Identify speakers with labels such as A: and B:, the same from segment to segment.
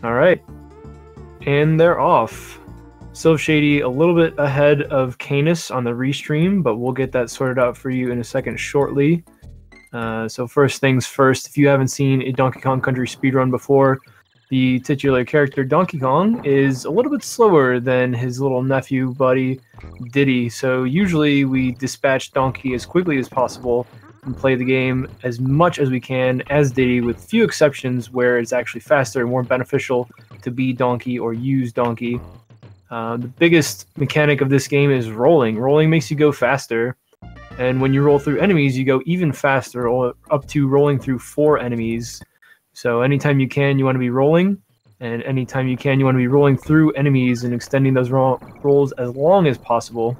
A: All right. And they're off. Silvshady a little bit ahead of Kanis on the restream, but we'll get that sorted out for you in a second shortly. So first things first, if you haven't seen a Donkey Kong Country speedrun before, the titular character Donkey Kong is a little bit slower than his little nephew buddy Diddy, so usually we dispatch Donkey as quickly as possible and play the game as much as we can as Diddy, with few exceptions where it's actually faster and more beneficial to be Donkey or use Donkey. The biggest mechanic of this game is rolling. Rolling makes you go faster, and when you roll through enemies, you go even faster, up to rolling through 4 enemies. So anytime you can, you want to be rolling, and anytime you can, you want to be rolling through enemies and extending those rolls as long as possible.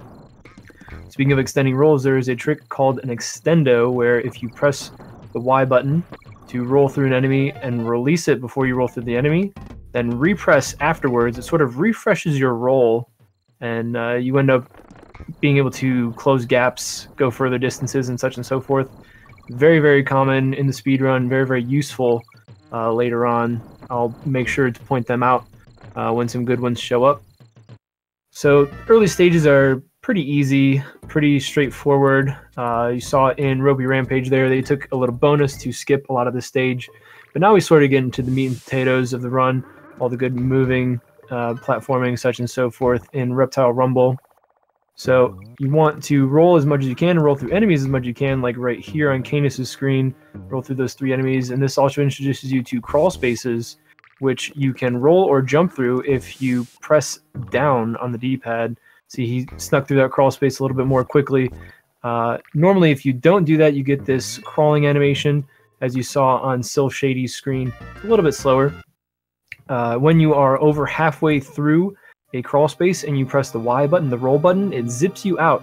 A: Speaking of extending rolls, there is a trick called an extendo, where if you press the Y button to roll through an enemy and release it before you roll through the enemy, then repress afterwards, it sort of refreshes your roll, and you end up being able to close gaps, go further distances, and such and so forth. Very, very common in the speedrun, very, very useful later on. I'll make sure to point them out when some good ones show up. So early stages are pretty easy, pretty straightforward. You saw it in Roby Rampage there. They took a little bonus to skip a lot of the stage. But now we sort of get into the meat and potatoes of the run, all the good moving, platforming, such and so forth in Reptile Rumble. So you want to roll as much as you can and roll through enemies as much as you can, like right here on Kanis' screen. Roll through those 3 enemies, and this also introduces you to crawl spaces, which you can roll or jump through if you press down on the D-pad. See, he snuck through that crawl space a little bit more quickly. Normally, if you don't do that, you get this crawling animation, as you saw on Silvshady's screen, a little bit slower. When you are over halfway through a crawl space and you press the Y button, the roll button, it zips you out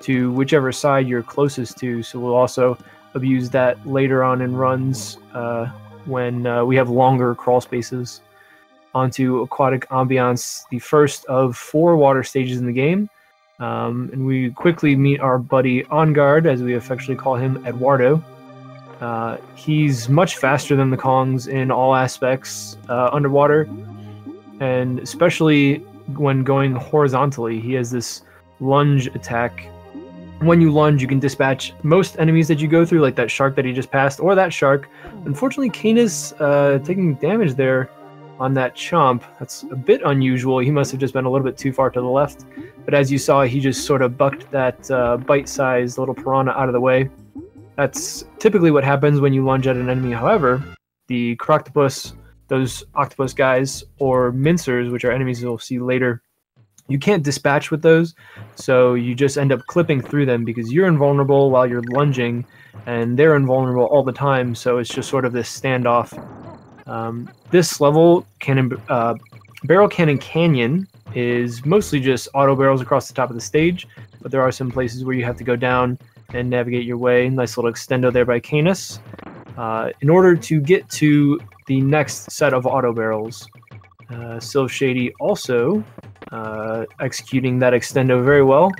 A: to whichever side you're closest to. So we'll also abuse that later on in runs when we have longer crawl spaces. Onto Aquatic Ambiance, the first of 4 water stages in the game. And we quickly meet our buddy On Guard, as we affectionately call him, Eduardo. He's much faster than the Kongs in all aspects underwater, and especially when going horizontally. He has this lunge attack. When you lunge, you can dispatch most enemies that you go through, like that shark that he just passed, or that shark. Unfortunately, Kanis taking damage there on that chomp. That's a bit unusual. He must have just been a little bit too far to the left. But as you saw, he just sort of bucked that bite-sized little piranha out of the way. That's typically what happens when you lunge at an enemy. However, the Croctopus, those octopus guys, or mincers, which are enemies you'll see later, you can't dispatch with those, so you just end up clipping through them because you're invulnerable while you're lunging, and they're invulnerable all the time, so it's just sort of this standoff. This level, Barrel Cannon Canyon, is mostly just auto barrels across the top of the stage, but there are some places where you have to go down and navigate your way. Nice little extendo there by Kanis. In order to get to the next set of auto barrels, Silvshady also executing that extendo very well.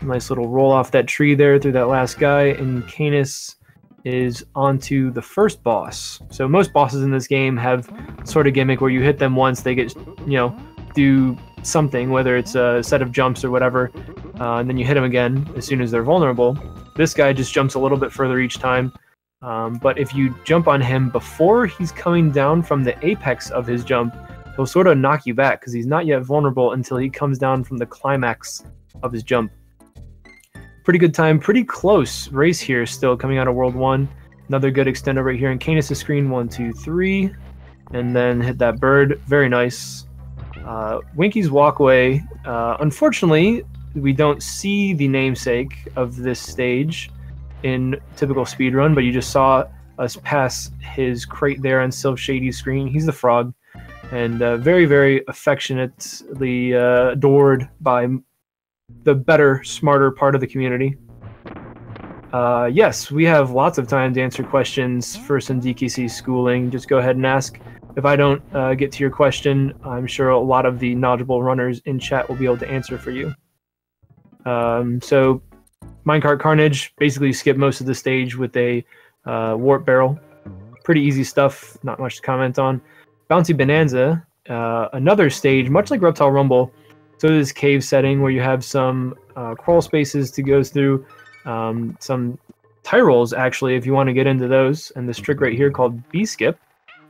A: Nice little roll off that tree there through that last guy, and Kanis is onto the first boss. So most bosses in this game have sort of gimmick where you hit them once, they get, do something, whether it's a set of jumps or whatever, and then you hit them again as soon as they're vulnerable. This guy just jumps a little bit further each time, but if you jump on him before he's coming down from the apex of his jump, he'll sort of knock you back because he's not yet vulnerable until he comes down from the climax of his jump. Pretty good time, pretty close race here still coming out of World 1. Another good extender right here in Kanis' screen, 1, 2, 3, and then hit that bird, very nice. Winky's Walkway, unfortunately, we don't see the namesake of this stage in typical speedrun, but you just saw us pass his crate there on Silvshady's screen. He's the frog, and very, very affectionately adored by the better, smarter part of the community. Yes, we have lots of time to answer questions for some DKC schooling. Just go ahead and ask. If I don't get to your question, I'm sure a lot of the knowledgeable runners in chat will be able to answer for you. So, Minecart Carnage, basically skip most of the stage with a warp barrel. Pretty easy stuff, not much to comment on. Bouncy Bonanza, another stage, much like Reptile Rumble. So this cave setting where you have some crawl spaces to go through, some tie rolls actually if you want to get into those, and this trick right here called B-skip,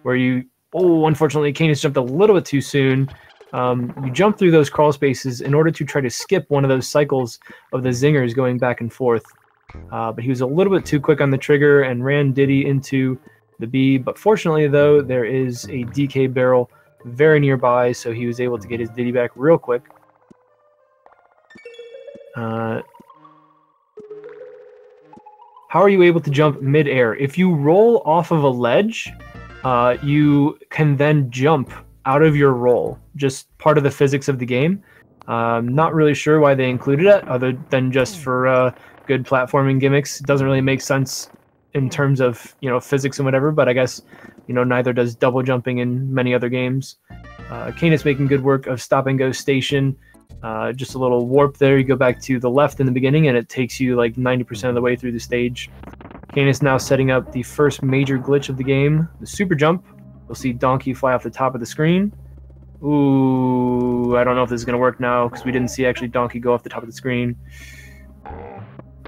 A: where you, oh, unfortunately Kanis jumped a little bit too soon. You jump through those crawl spaces in order to try to skip one of those cycles of the zingers going back and forth. But he was a little bit too quick on the trigger and ran Diddy into the B. But fortunately, though, there is a DK barrel very nearby, so he was able to get his Diddy back real quick. How are you able to jump mid-air? If you roll off of a ledge, you can then jump out of your roll. Just part of the physics of the game. Not really sure why they included it, other than just for good platforming gimmicks. It doesn't really make sense in terms of, you know, physics and whatever, but I guess, you know, neither does double jumping in many other games. Kanis making good work of stop and go station. Just a little warp there. You go back to the left in the beginning and it takes you like 90% of the way through the stage. Kanis now setting up the first major glitch of the game, the super jump. You'll see Donkey fly off the top of the screen. Ooh, I don't know if this is going to work now because we didn't see actually Donkey go off the top of the screen.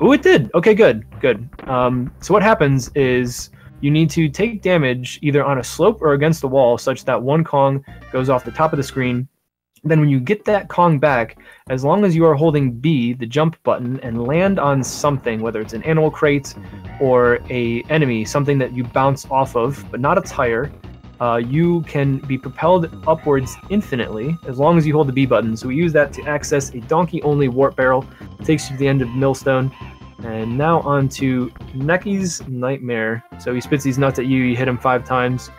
A: Ooh, it did. Okay, good, good. So what happens is you need to take damage either on a slope or against the wall such that one Kong goes off the top of the screen. Then when you get that Kong back, as long as you are holding B, the jump button, and land on something, whether it's an animal crate or a enemy, something that you bounce off of, but not a tire, you can be propelled upwards infinitely as long as you hold the B button. So we use that to access a donkey-only warp barrel. It takes you to the end of Millstone. And now on to Necky's Nightmare. So he spits these nuts at you, you hit him 5 times.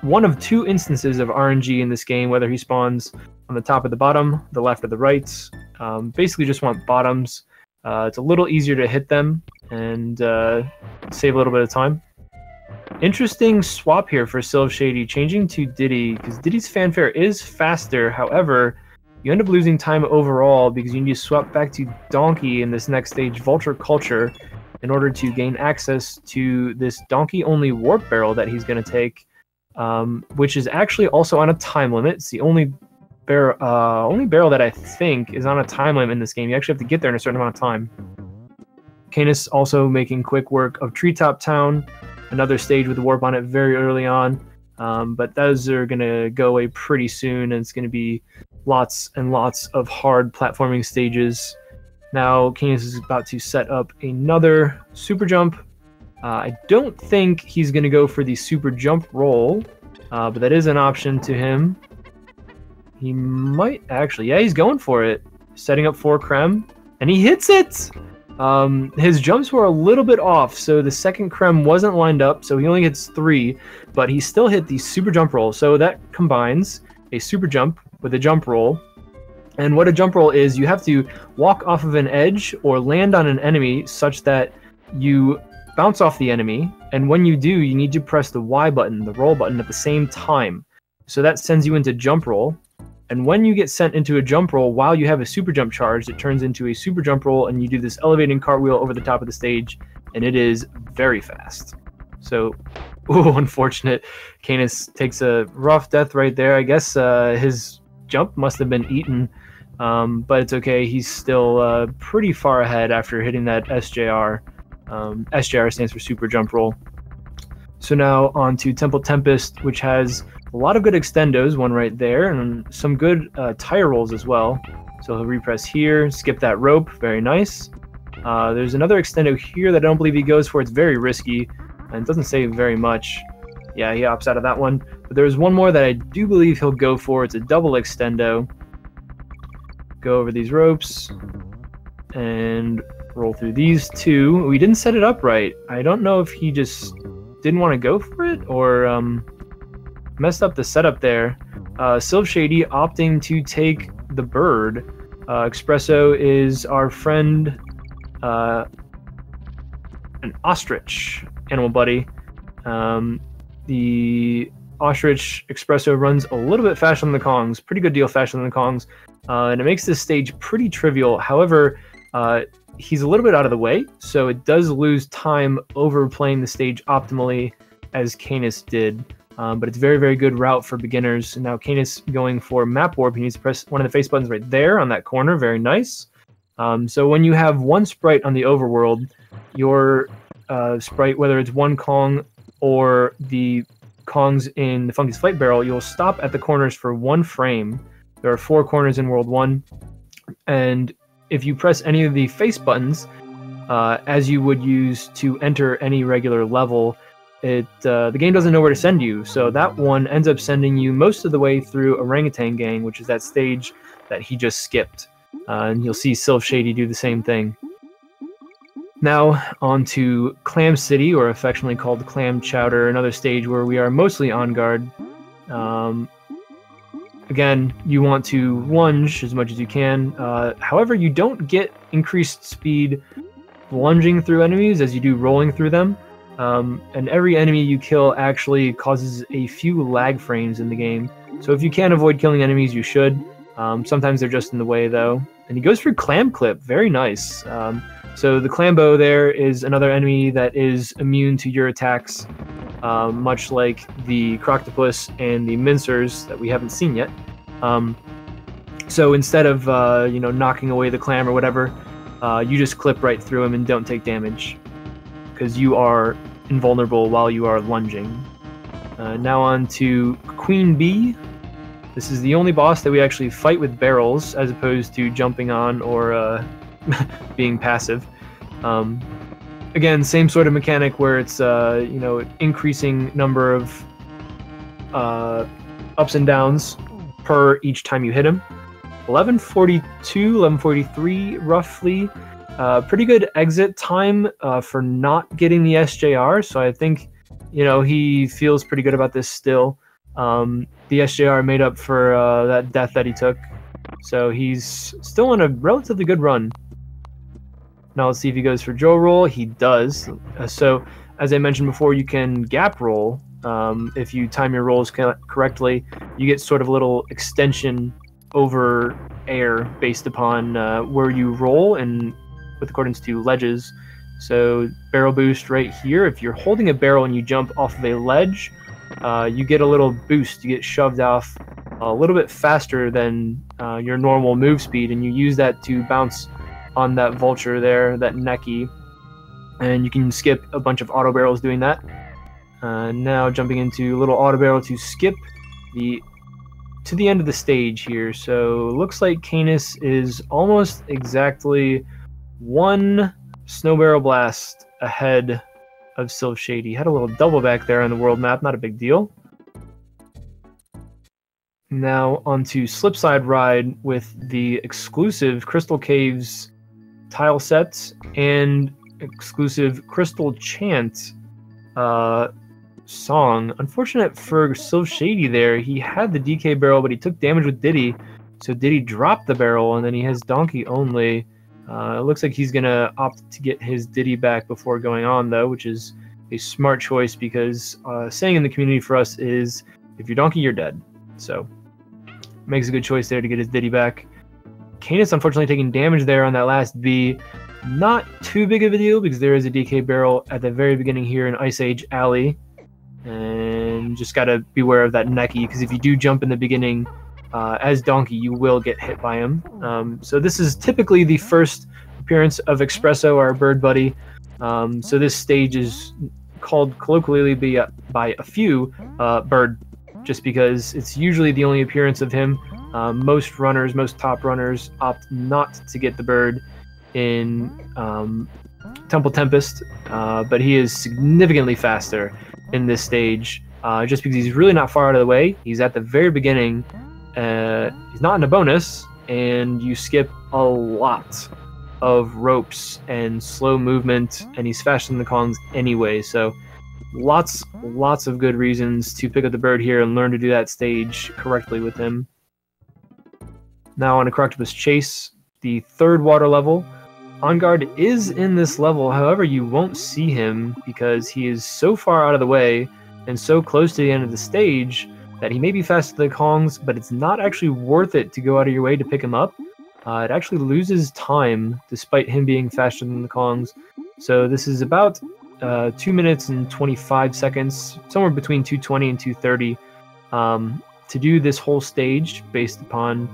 A: One of 2 instances of RNG in this game, whether he spawns on the top or the bottom, the left or the right. Basically just want bottoms. It's a little easier to hit them and save a little bit of time. Interesting swap here for Silvshady, changing to Diddy, because Diddy's fanfare is faster. However, you end up losing time overall because you need to swap back to Donkey in this next stage, Vulture Culture, in order to gain access to this donkey-only warp barrel that he's going to take. Which is actually also on a time limit. It's the only barrel that I think is on a time limit in this game. You actually have to get there in a certain amount of time. Kanis also making quick work of Treetop Town, another stage with a warp on it very early on. But those are going to go away pretty soon, and it's going to be lots and lots of hard platforming stages. Now Kanis is about to set up another super jump. I don't think he's going to go for the super jump roll, but that is an option to him. He might actually, yeah, he's going for it. Setting up 4 Creme, and he hits it! His jumps were a little bit off, so the second Creme wasn't lined up, so he only hits 3, but he still hit the super jump roll. So that combines a super jump with a jump roll. And what a jump roll is, you have to walk off of an edge or land on an enemy such that you bounce off the enemy, and when you do, you need to press the Y button, the roll button, at the same time. So that sends you into jump roll, and when you get sent into a jump roll while you have a super jump charged, it turns into a super jump roll, and you do this elevating cartwheel over the top of the stage, and it is very fast. So, ooh, unfortunate. Kanis takes a rough death right there. I guess his jump must have been eaten, but it's okay. He's still pretty far ahead after hitting that SJR. SJR stands for Super Jump Roll. So now on to Temple Tempest, which has a lot of good extendos, one right there, and some good tire rolls as well. So he'll repress here, skip that rope, very nice. There's another extendo here that I don't believe he goes for. It's very risky, and doesn't save very much. Yeah, he opts out of that one. But there's one more that I do believe he'll go for. It's a double extendo. Go over these ropes, and roll through these 2. We didn't set it up right. I don't know if he just didn't want to go for it or messed up the setup there. Silvshady opting to take the bird. Espresso is our friend, an ostrich animal buddy. The ostrich Espresso runs a little bit faster than the Kongs, pretty good deal faster than the Kongs, and it makes this stage pretty trivial. However, he's a little bit out of the way, so it does lose time over playing the stage optimally as Kanis did. but it's very, very good route for beginners. And now Kanis going for Map Warp, he needs to press one of the face buttons right there on that corner. Very nice. So when you have one sprite on the overworld, your sprite, whether it's one Kong or the Kongs in the Funky's Flight Barrel, you'll stop at the corners for 1 frame. There are 4 corners in World 1, and if you press any of the face buttons, as you would use to enter any regular level, the game doesn't know where to send you, so that one ends up sending you most of the way through Orangutan Gang, which is that stage that he just skipped. And you'll see Silvshady do the same thing. Now on to Clam City, or affectionately called Clam Chowder, another stage where we are mostly on guard. Again, you want to lunge as much as you can. However, you don't get increased speed lunging through enemies as you do rolling through them. And every enemy you kill actually causes a few lag frames in the game. So if you can avoid killing enemies, you should. Sometimes they're just in the way, though. And he goes for Clam Clip. Very nice. So the Clambo there is another enemy that is immune to your attacks, much like the Croctopus and the Mincers that we haven't seen yet. So instead of knocking away the Clam or whatever, you just clip right through him and don't take damage, because you are invulnerable while you are lunging. Now on to Queen Bee. This is the only boss that we actually fight with barrels, as opposed to jumping on or being passive. Again, same sort of mechanic where it's increasing number of ups and downs per each time you hit him. 11:42, 11:43 roughly. Pretty good exit time for not getting the SJR, so I think he feels pretty good about this still. The SJR made up for that death that he took, so he's still on a relatively good run. Now let's see if he goes for Joe roll. He does. So as I mentioned before, you can gap roll. If you time your rolls correctly, you get sort of a little extension over air based upon where you roll and with accordance to ledges. So barrel boost right here. If you're holding a barrel and you jump off of a ledge, you get a little boost. You get shoved off a little bit faster than your normal move speed, and you use that to bounce on that vulture there, that Neki, and you can skip a bunch of auto barrels doing that. Now jumping into little auto barrel to skip to the end of the stage here. So looks like Kanis is almost exactly 1 snow barrel blast ahead of Silvshady. Had a little double back there on the world map, not a big deal. Now onto Slipside Ride with the exclusive Crystal Caves tile sets and exclusive Crystal Chant song. Unfortunate for Silvshady there, he had the DK barrel, but he took damage with Diddy, so Diddy dropped the barrel, and then he has Donkey only. It looks like he's gonna opt to get his Diddy back before going on, though, which is a smart choice, because saying in the community for us is, if you're Donkey, you're dead. So makes a good choice there to get his Diddy back. Kanis unfortunately taking damage there on that last B. Not too big of a deal, because there is a DK barrel at the very beginning here in Ice Age Alley. And just gotta beware of that Neki, because if you do jump in the beginning as Donkey, you will get hit by him. So this is typically the first appearance of Espresso, our bird buddy. So this stage is called colloquially by a few Bird, just because it's usually the only appearance of him. Most top runners opt not to get the bird in Temple Tempest, but he is significantly faster in this stage, just because he's really not far out of the way. He's at the very beginning. He's not in a bonus, and you skip a lot of ropes and slow movement, and he's faster than the Kongs anyway, so lots of good reasons to pick up the bird here and learn to do that stage correctly with him. Now on a Croctopus Chase, the 3rd water level. On guard is in this level, however you won't see him because he is so far out of the way and so close to the end of the stage that he may be faster than the Kongs, but it's not actually worth it to go out of your way to pick him up. It actually loses time despite him being faster than the Kongs. So this is about 2 minutes and 25 seconds, somewhere between 2:20 and 2:30, to do this whole stage based upon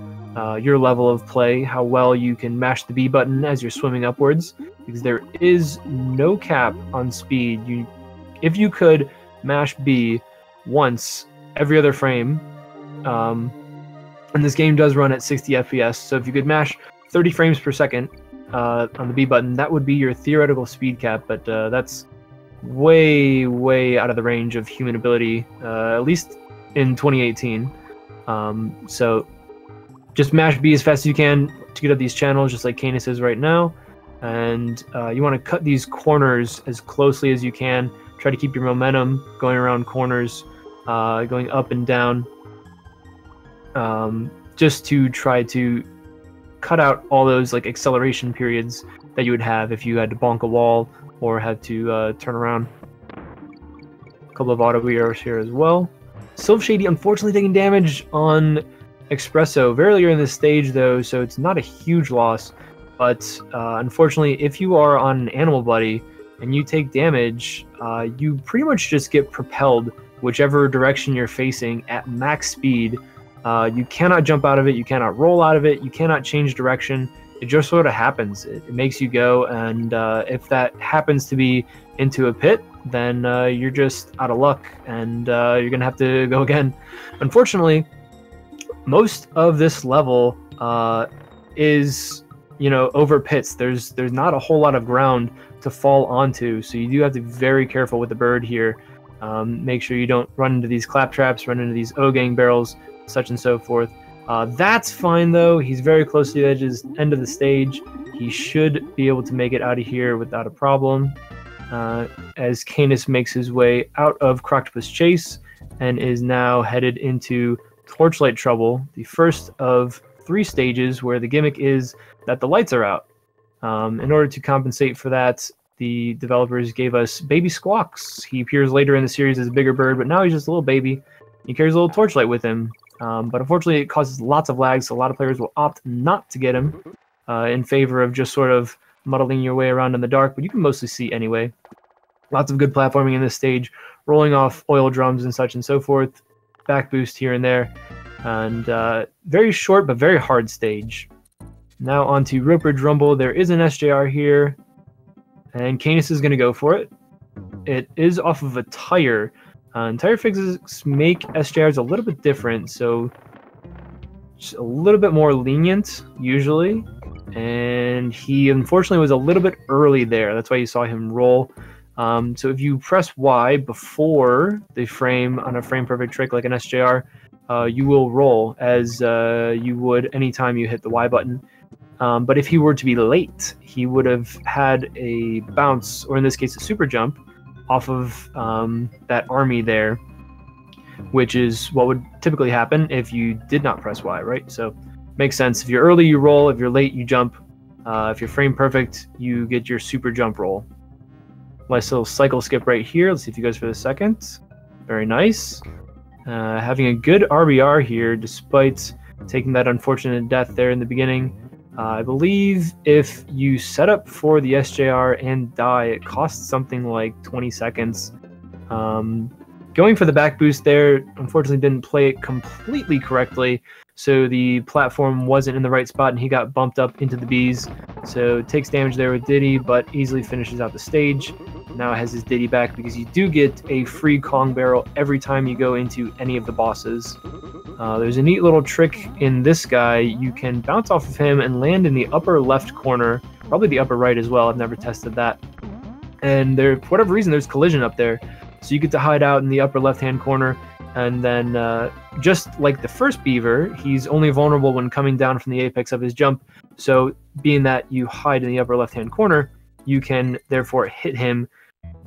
A: your level of play, how well you can mash the B button as you're swimming upwards, because there is no cap on speed. If you could mash B once every other frame, and this game does run at 60 FPS, so if you could mash 30 frames per second on the B button, that would be your theoretical speed cap, but that's way out of the range of human ability, at least in 2018. So just mash B as fast as you can to get up these channels, just like Kanis is right now, and you want to cut these corners as closely as you can. Try to keep your momentum going around corners, going up and down, just to try to cut out all those like acceleration periods that you would have if you had to bonk a wall or had to turn around. A couple of auto errors here as well. Silvshady unfortunately taking damage on Espresso very early in this stage though, so it's not a huge loss, but unfortunately if you are on an animal buddy and you take damage, you pretty much just get propelled whichever direction you're facing at max speed. You cannot jump out of it, you cannot roll out of it, you cannot change direction. It just sort of happens. It makes you go, and if that happens to be into a pit, then you're just out of luck, and you're gonna have to go again. Unfortunately, most of this level is, over pits. There's not a whole lot of ground to fall onto, so you do have to be very careful with the bird here. Make sure you don't run into these clap traps, run into these O-gang barrels, such and so forth. That's fine though. He's very close to the end of the stage. He should be able to make it out of here without a problem. As Kanis makes his way out of Croctopus Chase and is now headed into Torchlight Trouble, the first of 3 stages where the gimmick is that the lights are out. In order to compensate for that, the developers gave us Baby Squawks. He appears later in the series as a bigger bird, but now he's just a little baby. He carries a little torchlight with him. But unfortunately, it causes lots of lag, so a lot of players will opt not to get him in favor of just sort of muddling your way around in the dark, but you can mostly see anyway. Lots of good platforming in this stage, rolling off oil drums and such and so forth, back boost here and there, and very short but very hard stage. Now on to Rope Bridge Rumble. There is an SJR here, and Kanis is going to go for it. It is off of a tire. And tire fixes make SJRs a little bit different, so just a little bit more lenient usually. And he unfortunately was a little bit early there. That's why you saw him roll. So if you press Y before the frame on a frame perfect trick like an SJR, you will roll as you would anytime you hit the Y button. But if he were to be late, he would have had a bounce, or in this case a super jump, off of that army there, which is what would typically happen if you did not press Y, right? So makes sense. If you're early, you roll. If you're late, you jump. If you're frame perfect, you get your super jump roll. Nice little cycle skip right here. Let's see if he goes for the second. Very nice. Having a good RBR here, despite taking that unfortunate death there in the beginning. I believe if you set up for the SJR and die, it costs something like 20 seconds. Going for the back boost there, unfortunately didn't play it completely correctly, so the platform wasn't in the right spot and he got bumped up into the bees. So takes damage there with Diddy, but easily finishes out the stage. Now has his Diddy back because you do get a free Kong barrel every time you go into any of the bosses. There's a neat little trick in this guy. You can bounce off of him and land in the upper left corner, probably the upper right as well. I've never tested that. And there, for whatever reason, there's collision up there. So you get to hide out in the upper left-hand corner. And then just like the first beaver, he's only vulnerable when coming down from the apex of his jump. So being that you hide in the upper left-hand corner, you can therefore hit him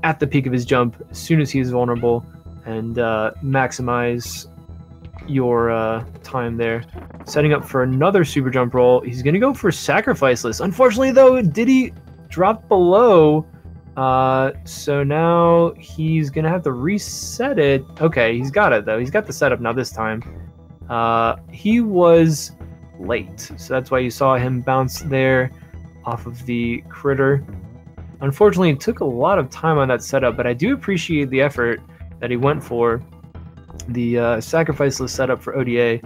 A: at the peak of his jump as soon as he is vulnerable and maximize your time there. Setting up for another super jump roll. He's going to go for Sacrificeless. Unfortunately, though, Diddy dropped below. So now he's going to have to reset it. Okay, he's got it, though. He's got the setup now this time. He was late, so that's why you saw him bounce there off of the critter. Unfortunately, it took a lot of time on that setup, but I do appreciate the effort that he went for. The sacrificeless setup for ODA,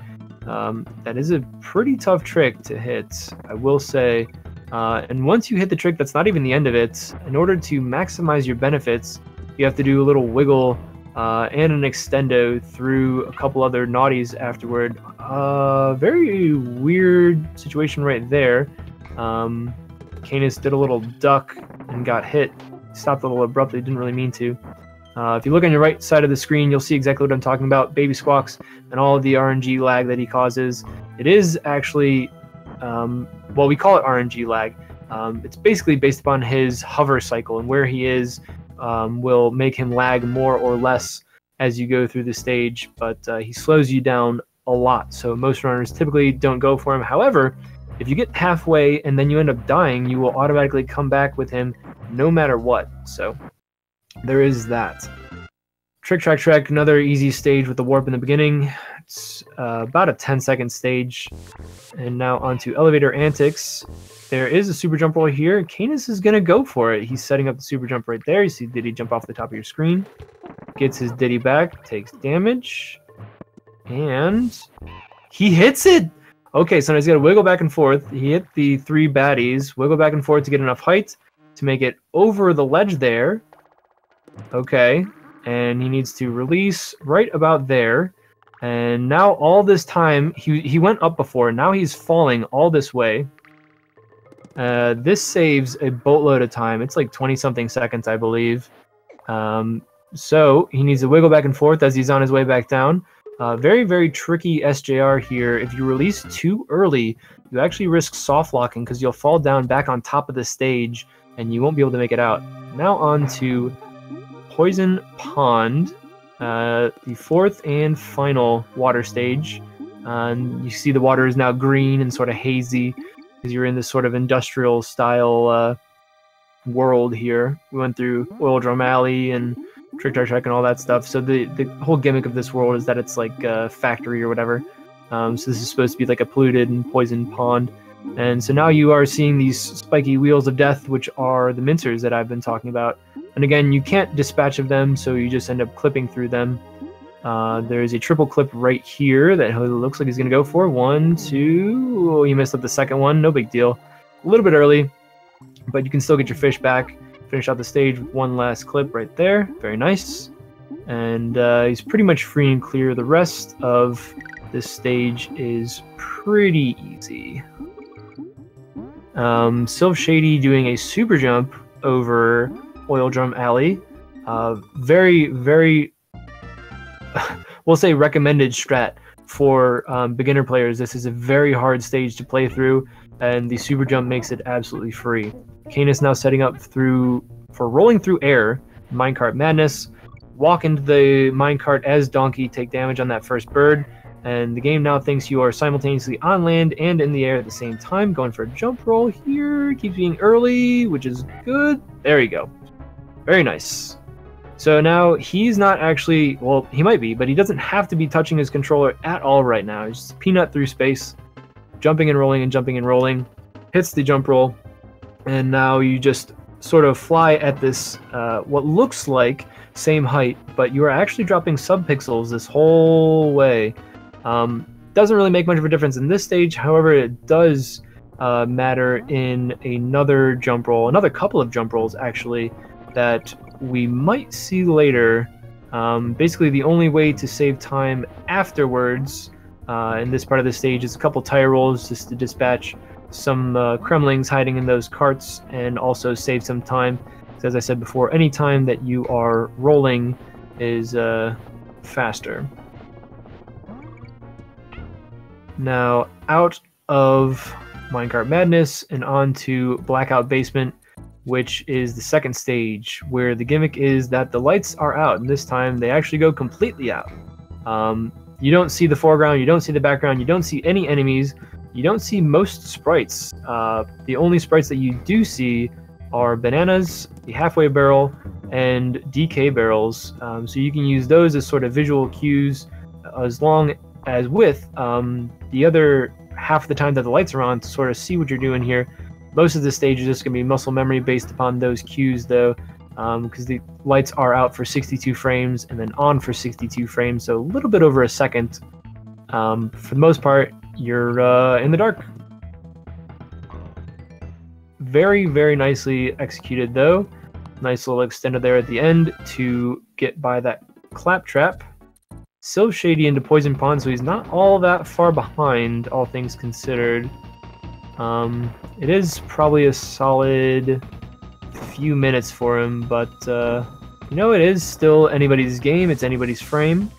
A: that is a pretty tough trick to hit, I will say. And once you hit the trick, that's not even the end of it. In order to maximize your benefits, you have to do a little wiggle and an extendo through a couple other naughties afterward. Very weird situation right there. Kanis did a little duck and got hit. Stopped a little abruptly, didn't really mean to. If you look on your right side of the screen, you'll see exactly what I'm talking about. Baby squawks and all of the RNG lag that he causes. It is actually, well, we call it RNG lag. It's basically based upon his hover cycle, and where he is will make him lag more or less as you go through the stage, but he slows you down a lot. So most runners typically don't go for him. However, if you get halfway and then you end up dying, you will automatically come back with him no matter what. So there is that. Trick, track, track, another easy stage with the warp in the beginning. It's about a 10-second stage. And now onto elevator antics. There is a super jump roll here. Kanis is going to go for it. He's setting up the super jump right there. You see Diddy jump off the top of your screen. Gets his Diddy back, takes damage. And he hits it! Okay, so now he's got to wiggle back and forth. He hit the 3 baddies. Wiggle back and forth to get enough height to make it over the ledge there. Okay, and he needs to release right about there. And now all this time, he went up before. Now he's falling all this way. This saves a boatload of time. It's like 20-something seconds, I believe. So he needs to wiggle back and forth as he's on his way back down. Very, very tricky SJR here. If you release too early, you actually risk soft locking because you'll fall down back on top of the stage and you won't be able to make it out. Now on to Poison Pond, the 4th and final water stage. You see the water is now green and sort of hazy because you're in this sort of industrial style world here. We went through Oil Drum Alley and Trick Track Track and all that stuff. So the whole gimmick of this world is that it's like a factory or whatever. So this is supposed to be like a polluted and poisoned pond. And so now you are seeing these spiky wheels of death, which are the mincers that I've been talking about. And again, you can't dispatch of them, so you just end up clipping through them. There's a triple clip right here that looks like he's going to go for. 1, 2... Oh, you messed up the second one. No big deal. A little bit early, but you can still get your fish back. Finish out the stage with one last clip right there. Very nice. And he's pretty much free and clear. The rest of this stage is pretty easy. Silvshady doing a super jump over Oil Drum Alley. Very, very, we'll say recommended strat for beginner players. This is a very hard stage to play through, and the super jump makes it absolutely free. Kanis now setting up for rolling through air, minecart madness. Walk into the minecart as Donkey, take damage on that first bird, and the game now thinks you are simultaneously on land and in the air at the same time. Going for a jump roll here, keeps being early, which is good. There you go. Very nice. So now he's not actually, well, he might be, but he doesn't have to be touching his controller at all right now. He's just peanut through space, jumping and rolling and jumping and rolling, hits the jump roll, and now you just sort of fly at this, what looks like same height, but you are actually dropping sub-pixels this whole way. Doesn't really make much of a difference in this stage, however, it does matter in another jump roll, another couple of jump rolls actually, that we might see later. Basically, the only way to save time afterwards in this part of the stage is a couple tire rolls just to dispatch some Kremlings hiding in those carts and also save some time. As I said before, any time that you are rolling is faster. Now, out of Minecart Madness and on to Blackout Basement, which is the second stage, where the gimmick is that the lights are out, and this time they actually go completely out. You don't see the foreground, you don't see the background, you don't see any enemies, you don't see most sprites. The only sprites that you do see are bananas, the halfway barrel, and DK barrels. So you can use those as sort of visual cues, as long as with the other half of the time that the lights are on, to sort of see what you're doing here. Most of the stage is just going to be muscle memory based upon those cues, though, because the lights are out for 62 frames and then on for 62 frames, so a little bit over a second. For the most part, you're in the dark. Very, very nicely executed, though. Nice little extender there at the end to get by that claptrap. Silvshady into Poison Pond, so he's not all that far behind, all things considered. It is probably a solid few minutes for him, but you know, it is still anybody's game. It's anybody's frame.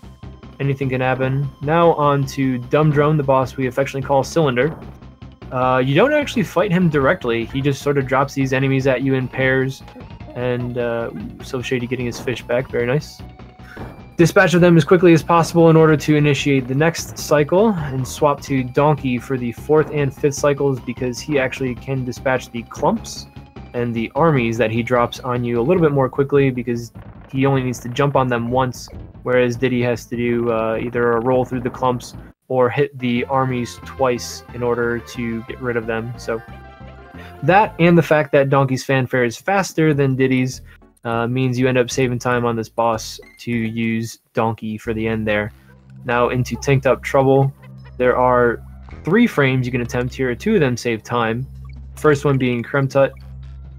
A: Anything can happen. Now on to Dumb Drone, the boss we affectionately call Cylinder. You don't actually fight him directly. He just sort of drops these enemies at you in pairs, and Silvshady getting his fish back. Very nice. Dispatch of them as quickly as possible in order to initiate the next cycle, and swap to Donkey for the 4th and 5th cycles because he actually can dispatch the clumps and the armies that he drops on you a little bit more quickly because he only needs to jump on them once, whereas Diddy has to do either a roll through the clumps or hit the armies twice in order to get rid of them. So that and the fact that Donkey's fanfare is faster than Diddy's means you end up saving time on this boss to use Donkey for the end there. Now into Tanked Up Trouble. There are 3 frames you can attempt here. 2 of them save time. First one being Kremtut,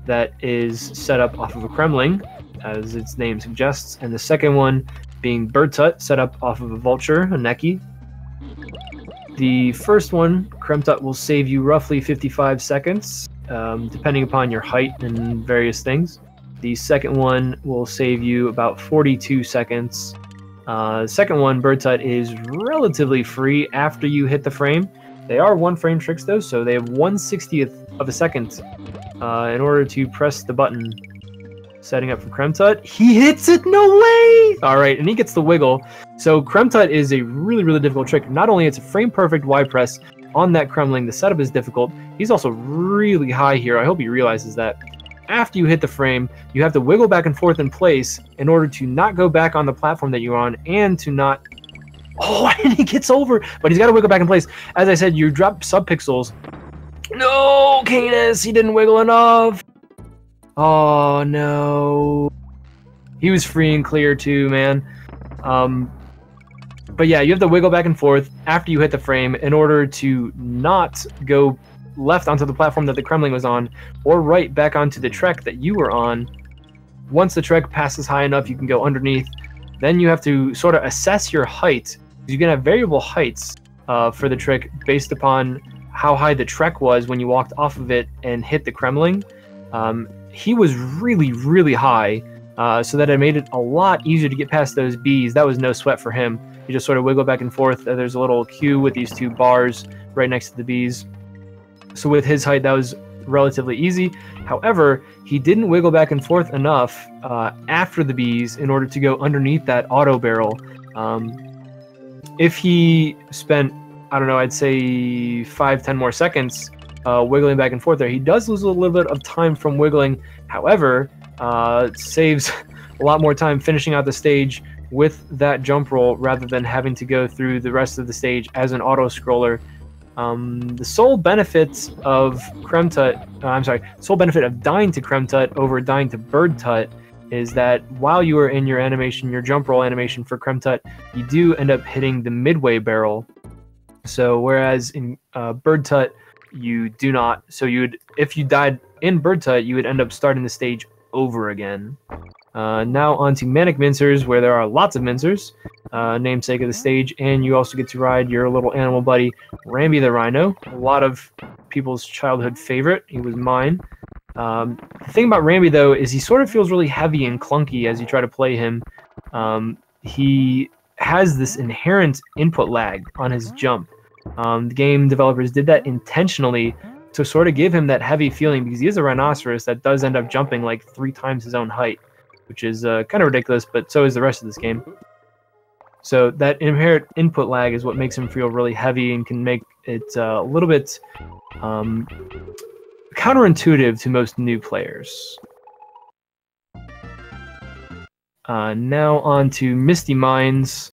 A: that is set up off of a Kremling, as its name suggests, and the second one being Birdtut, set up off of a Vulture, a Neki. The first one, Kremtut, will save you roughly 55 seconds, depending upon your height and various things. The second one will save you about 42 seconds. Second one, Birdtut, is relatively free after you hit the frame. They are 1-frame tricks, though, so they have 1/60th of a second in order to press the button. Setting up for Kremtut. He hits it! No way! Alright, and he gets the wiggle. So Kremtut is a really, really difficult trick. Not only it's a frame-perfect Y press on that Kremling, the setup is difficult. He's also really high here. I hope he realizes that. After you hit the frame, you have to wiggle back and forth in place in order to not go back on the platform that you're on and to not... Oh, and he gets over! But he's got to wiggle back in place. As I said, you drop subpixels. No, Kanis! He didn't wiggle enough! Oh, no. He was free and clear, too, man. But yeah, you have to wiggle back and forth after you hit the frame in order to not go left onto the platform that the Kremling was on, or right back onto the trek that you were on. Once the trek passes high enough, you can go underneath. Then you have to sort of assess your height. You can have variable heights for the trick based upon how high the trek was when you walked off of it and hit the Kremling. He was really, really high, so that it made it a lot easier to get past those bees. That was no sweat for him. You just sort of wiggle back and forth. There's a little queue with these 2 bars right next to the bees. So with his height, that was relatively easy. However, he didn't wiggle back and forth enough after the bees in order to go underneath that auto barrel. If he spent, I don't know, I'd say 5-10 more seconds wiggling back and forth there, he does lose a little bit of time from wiggling. However, it saves a lot more time finishing out the stage with that jump roll rather than having to go through the rest of the stage as an auto scroller. The sole benefit of sole benefit of dying to Kremtut over dying to Birdtut is that while you are in your animation, your jump roll animation for Kremtut, you do end up hitting the midway barrel. So whereas in Birdtut, you do not. So if you died in Birdtut, you would end up starting the stage over again. Now onto Manic Mincers, where there are lots of mincers, namesake of the stage, and you also get to ride your little animal buddy, Rambi the Rhino, a lot of people's childhood favorite. He was mine. The thing about Rambi, though, is he sort of feels really heavy and clunky as you try to play him. He has this inherent input lag on his jump. The game developers did that intentionally to sort of give him that heavy feeling because he is a rhinoceros that does end up jumping like 3 times his own height, which is kind of ridiculous, but so is the rest of this game. So that inherent input lag is what makes him feel really heavy and can make it a little bit counterintuitive to most new players. Now on to Misty Mines.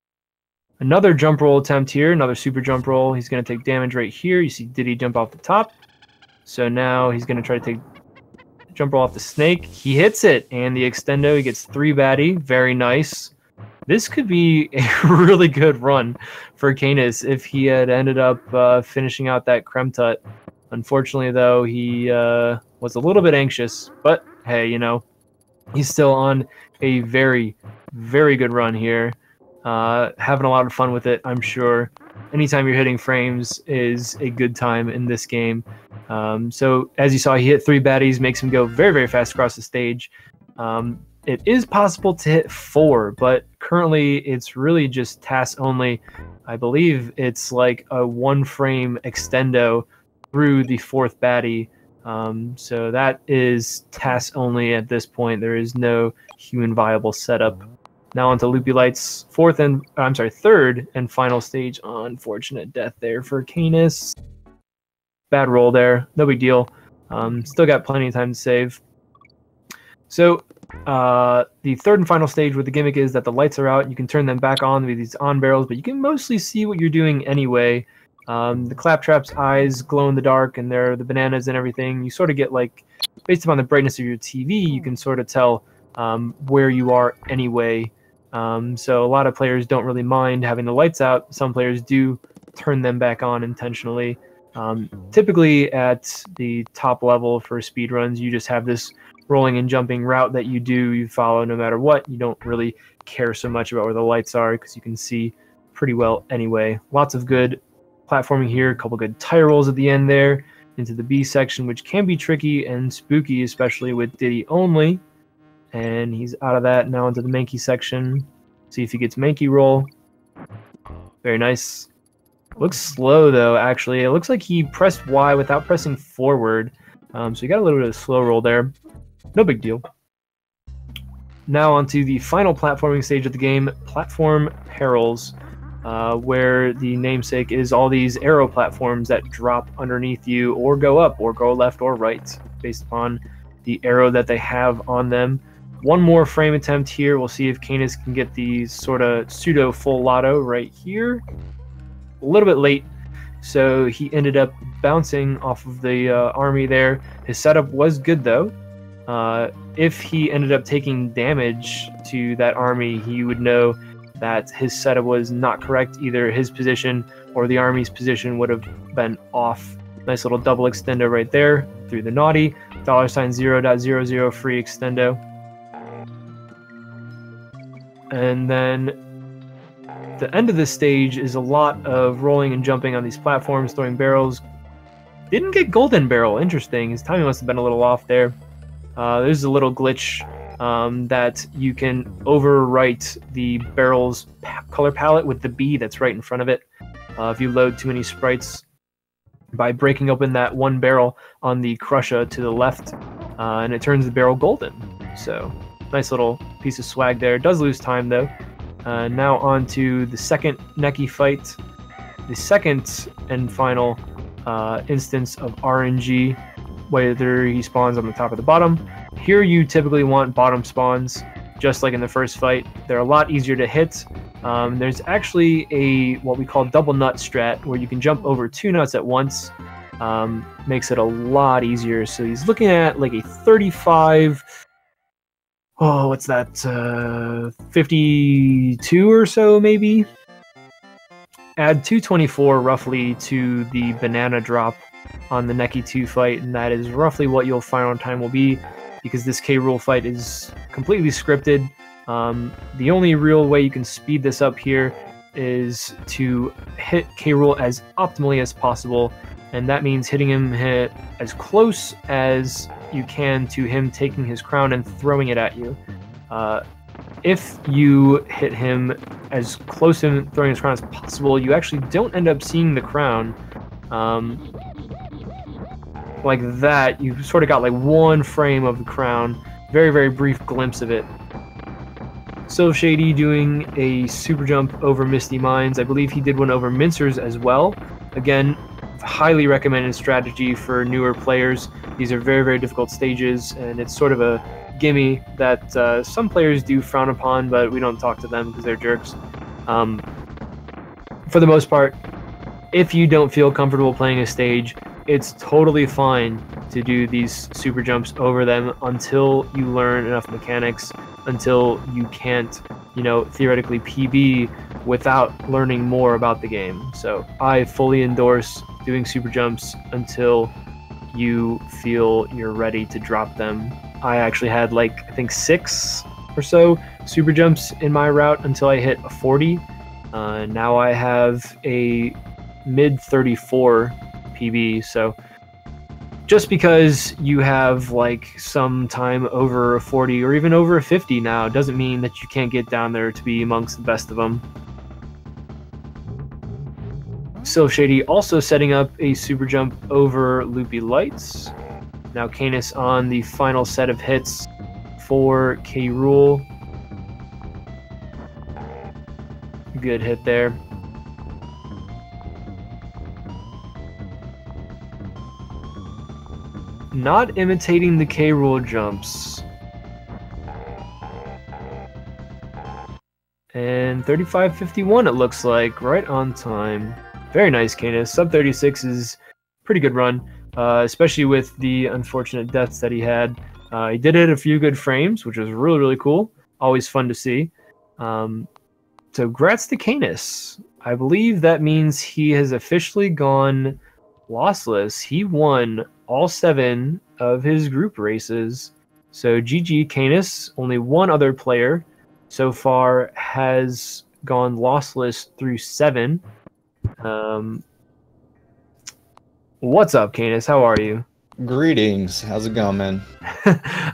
A: Another jump roll attempt here, another super jump roll. He's going to take damage right here. You see Diddy jump off the top. So now he's going to try to take jump roll off the snake. He hits it, and the extendo, he gets 3 baddie. Very nice. This could be a really good run for Kanis if he had ended up finishing out that Creme Tut. Unfortunately, though, he was a little bit anxious, but hey, you know, he's still on a very, very good run here. Having a lot of fun with it, I'm sure. Anytime you're hitting frames is a good time in this game. So as you saw, he hit 3 baddies, makes him go very, very fast across the stage. It is possible to hit 4, but currently it's really just TAS only. I believe it's like a 1-frame extendo through the 4th baddie. So that is TAS only at this point. There is no human viable setup. Now onto Loopy Light's third and final stage. Unfortunate death there for Kanis. Bad roll there. No big deal. Still got plenty of time to save. So the third and final stage where the gimmick is that the lights are out. You can turn them back on with these on barrels, but you can mostly see what you're doing anyway. The Claptrap's eyes glow in the dark, and they're the bananas and everything. You sort of get, like, based upon the brightness of your TV, you can sort of tell where you are anyway. So a lot of players don't really mind having the lights out. Some players do turn them back on intentionally. Typically at the top level for speedruns, you just have this rolling and jumping route that you follow no matter what. You don't really care so much about where the lights are because you can see pretty well anyway. Lots of good platforming here, a couple good tire rolls at the end there into the B section, which can be tricky and spooky, especially with Diddy only. And he's out of that, now into the Mankey section. See if he gets Mankey roll. Very nice. Looks slow though, actually. It looks like he pressed Y without pressing forward. So he got a little bit of a slow roll there. No big deal. Now onto the final platforming stage of the game, Platform Perils, where the namesake is all these arrow platforms that drop underneath you or go up or go left or right based upon the arrow that they have on them. One more frame attempt here. We'll see if Kanis can get the sort of pseudo full lotto right here. A little bit late, so he ended up bouncing off of the army there. His setup was good though. If he ended up taking damage to that army, he would know that his setup was not correct. Either his position or the army's position would have been off. Nice little double extendo right there through the naughty. $0.0.00 free extendo. And then the end of this stage is a lot of rolling and jumping on these platforms, throwing barrels. Didn't get golden barrel. Interesting. His timing must have been a little off there. There's a little glitch that you can overwrite the barrel's color palette with the B that's right in front of it. If you load too many sprites by breaking open that one barrel on the Crusher to the left, and it turns the barrel golden. So nice little piece of swag there. Does lose time though. Now on to the second Neki fight. The second and final instance of RNG, whether he spawns on the top or the bottom. Here you typically want bottom spawns, just like in the first fight. They're a lot easier to hit. There's actually a what we call double nut strat, where you can jump over 2 nuts at once. Makes it a lot easier. So he's looking at like a 35... Oh, what's that? 52 or so, maybe? Add 224 roughly to the banana drop on the Neki 2 fight, and that is roughly what your final time will be, because this K-Rool fight is completely scripted. The only real way you can speed this up here is to hit K-Rool as optimally as possible, and that means hitting him as close as you can to him taking his crown and throwing it at you. If you hit him as close to him throwing his crown as possible, you actually don't end up seeing the crown. Like that, you sort of got like 1 frame of the crown. Very, very brief glimpse of it. Silvshady doing a super jump over Misty Mines. I believe he did one over Mincers as well. Again, highly recommended strategy for newer players. These are very, very difficult stages, and it's sort of a gimme that some players do frown upon, but we don't talk to them because they're jerks. For the most part, if you don't feel comfortable playing a stage, it's totally fine to do these super jumps over them until you learn enough mechanics, until you can't, theoretically PB without learning more about the game. So I fully endorse doing super jumps until you feel you're ready to drop them. I actually had I think 6 or so super jumps in my route until I hit a 40. Now I have a mid 34 PB. So just because you have some time over a 40 or even over a 50 now doesn't mean that you can't get down there to be amongst the best of them. Silvshady also setting up a super jump over Loopy Lights. Now Kanis on the final set of hits for K. Rool. Good hit there. Not imitating the K. Rool jumps. And 35.51 it looks like, right on time. Very nice, Kanis. Sub 36 is pretty good run, especially with the unfortunate deaths that he had. He did hit a few good frames, which was really, really cool. Always fun to see. So congrats to Kanis. I believe that means he has officially gone lossless. He won all 7 of his group races. So GG Kanis. Only one other player so far has gone lossless through 7. What's up, Kanis? How are you?
B: Greetings. How's it going, man?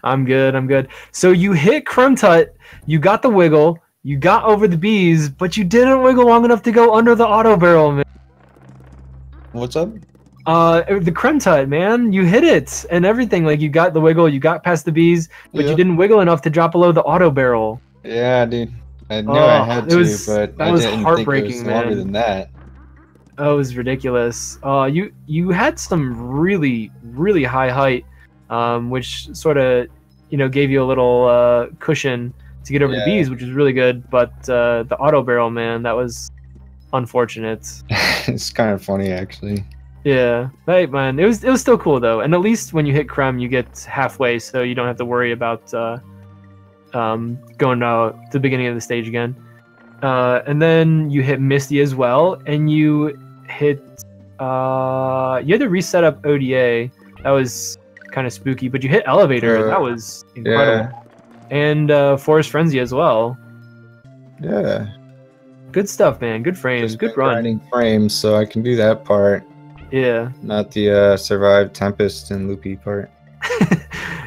A: I'm good. So you hit Krumtut, you got the wiggle, you got over the bees, but you didn't wiggle long enough to go under the auto barrel, man.
B: What's up?
A: The Krumtut, man. You hit it and everything. You got the wiggle, you got past the bees, but you didn't wiggle enough to drop below the auto barrel.
B: Yeah, dude. I knew I had to, but I didn't think it was longer than that.
A: Oh, it was ridiculous. You had some really, really high height, which sort of, gave you a little cushion to get over the bees, which is really good. But the auto barrel, man, that was unfortunate.
B: It's kind of funny, actually.
A: Yeah, hey, man, it was still cool though, and at least when you hit Krem, you get halfway, so you don't have to worry about going to the beginning of the stage again. And then you hit Misty as well, and you hit you had to reset up ODA. That was kind of spooky, but you hit Elevator. That was incredible. Yeah. And Forest Frenzy as well.
B: Yeah.
A: Good stuff, man. Good frames. Good run.
B: Grinding frames, so I can do that part.
A: Yeah.
B: Not the Survive Tempest and Loopy part.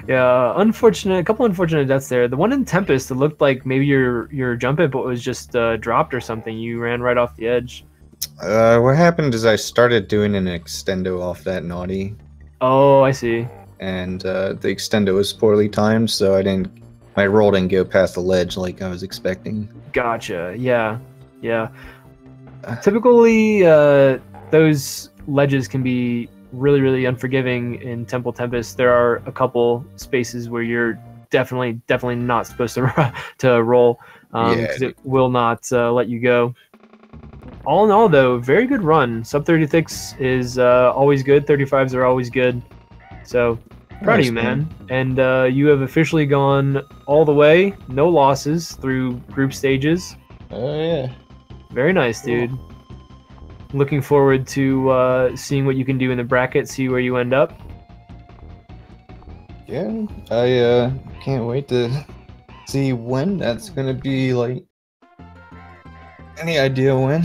A: Yeah, a couple unfortunate deaths there. The one in Tempest, it looked like maybe your jump input was just dropped or something. You ran right off the edge.
B: What happened is I started doing an extendo off that naughty.
A: Oh, I see.
B: And the extendo was poorly timed, so my roll didn't go past the ledge like I was expecting.
A: Gotcha. Yeah. Typically, those ledges can be really, really unforgiving in Temple Tempest. There are a couple spaces where you're definitely not supposed to roll, because it will not let you go. All in all, though, very good run. Sub 36 is always good. 35s are always good. So proud of you, man. And you have officially gone all the way, no losses through group stages.
B: Oh yeah.
A: Very nice, dude. Cool. Looking forward to seeing what you can do in the bracket, see where you end up.
B: Yeah, I can't wait to see when that's gonna be. Any idea when?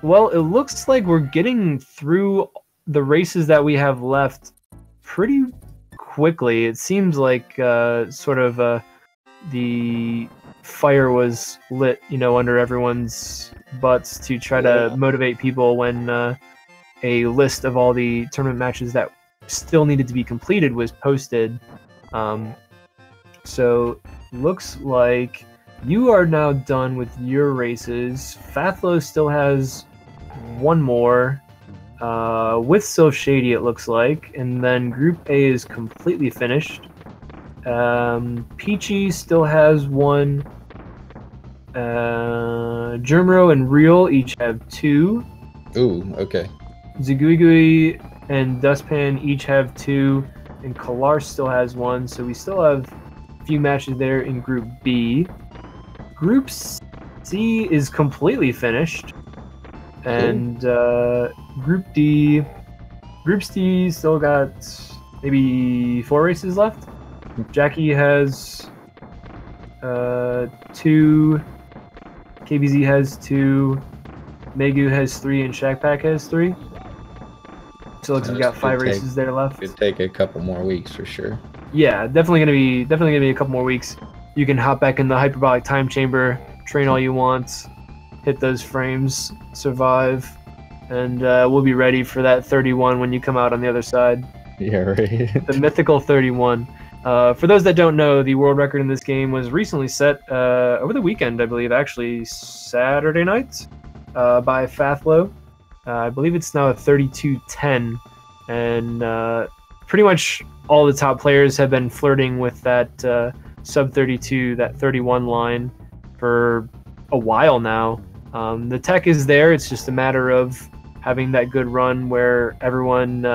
A: Well, it looks like we're getting through the races that we have left pretty quickly. It seems like the fire was lit, under everyone's butts to try to motivate people when a list of all the tournament matches that still needed to be completed was posted. So looks like you are now done with your races. Fathlo still has one more with Silvshady, it looks like, and then Group A is completely finished. Peachy still has one. Germro and Real each have 2.
B: Ooh, okay.
A: Ziguigui and Dustpan each have 2, and Kalar still has 1. So we still have a few matches there in Group B. Group C is completely finished, and Group D still got maybe 4 races left. Jackie has 2, KBZ has 2, Megu has 3, and Shackpack has 3. So it looks like we got 5 races there left.
B: It'd take a couple more weeks for sure.
A: Yeah, definitely gonna be a couple more weeks. You can hop back in the hyperbolic time chamber, train all you want, hit those frames, survive, and we'll be ready for that 31 when you come out on the other side.
B: Yeah, right.
A: The mythical 31. For those that don't know, the world record in this game was recently set over the weekend, I believe, actually Saturday night, by Fathlow. I believe it's now a 32:10, and pretty much all the top players have been flirting with that sub 32, that 31 line for a while now. The tech is there. It's just a matter of having that good run where everyone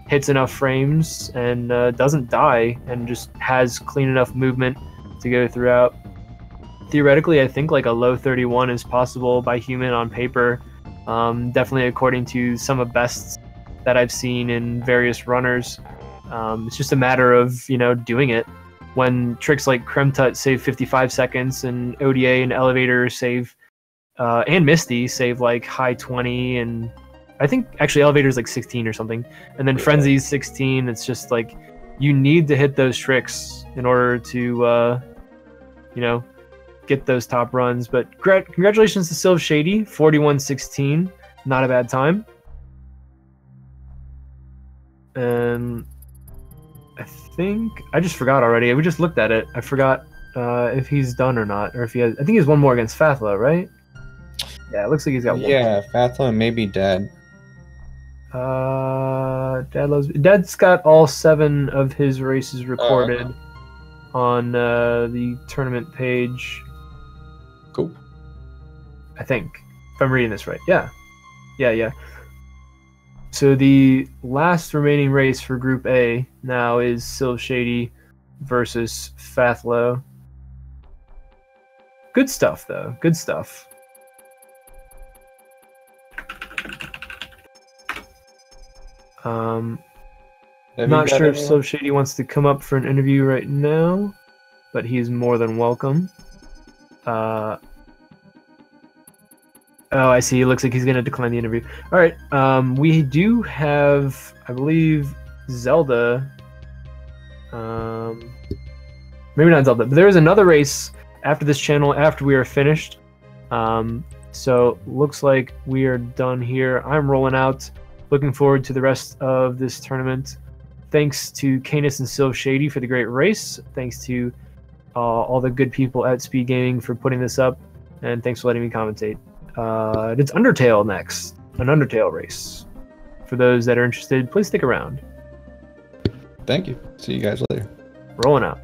A: hits enough frames and doesn't die and just has clean enough movement to go throughout. Theoretically, I think like a low 31 is possible by human on paper. Definitely according to some of bests that I've seen in various runners. It's just a matter of, doing it. When tricks like Kremtut save 55 seconds and ODA and Elevator save, and Misty save like high 20, and I think actually Elevator's like 16 or something. And then Frenzy's 16. It's just like, you need to hit those tricks in order to, get those top runs. But congratulations to Silvshady, 41-16, not a bad time. And I think I just forgot already. We just looked at it. I forgot if he's done or not, or if he has. I think he has one more against Fathlow, right? Yeah, it looks like he's got one.
B: Yeah, Fathlow and maybe Dad.
A: Dad's got all 7 of his races recorded on the tournament page.
B: Cool.
A: I think, if I'm reading this right. Yeah. So the last remaining race for Group A now is Silvshady versus Fathlow. Good stuff, though. Good stuff. Not sure if Silvshady wants to come up for an interview right now, but he's more than welcome. Oh, I see. It looks like he's going to decline the interview. All right. We do have, I believe, Zelda. Maybe not Zelda, but there is another race after this channel after we are finished. So looks like we are done here. I'm rolling out. Looking forward to the rest of this tournament. Thanks to Kanis and Silvshady for the great race. Thanks to all the good people at Speed Gaming for putting this up. And thanks for letting me commentate. It's Undertale next. An Undertale race. For those that are interested, please stick around.
B: Thank you. See you guys later.
A: Rolling out.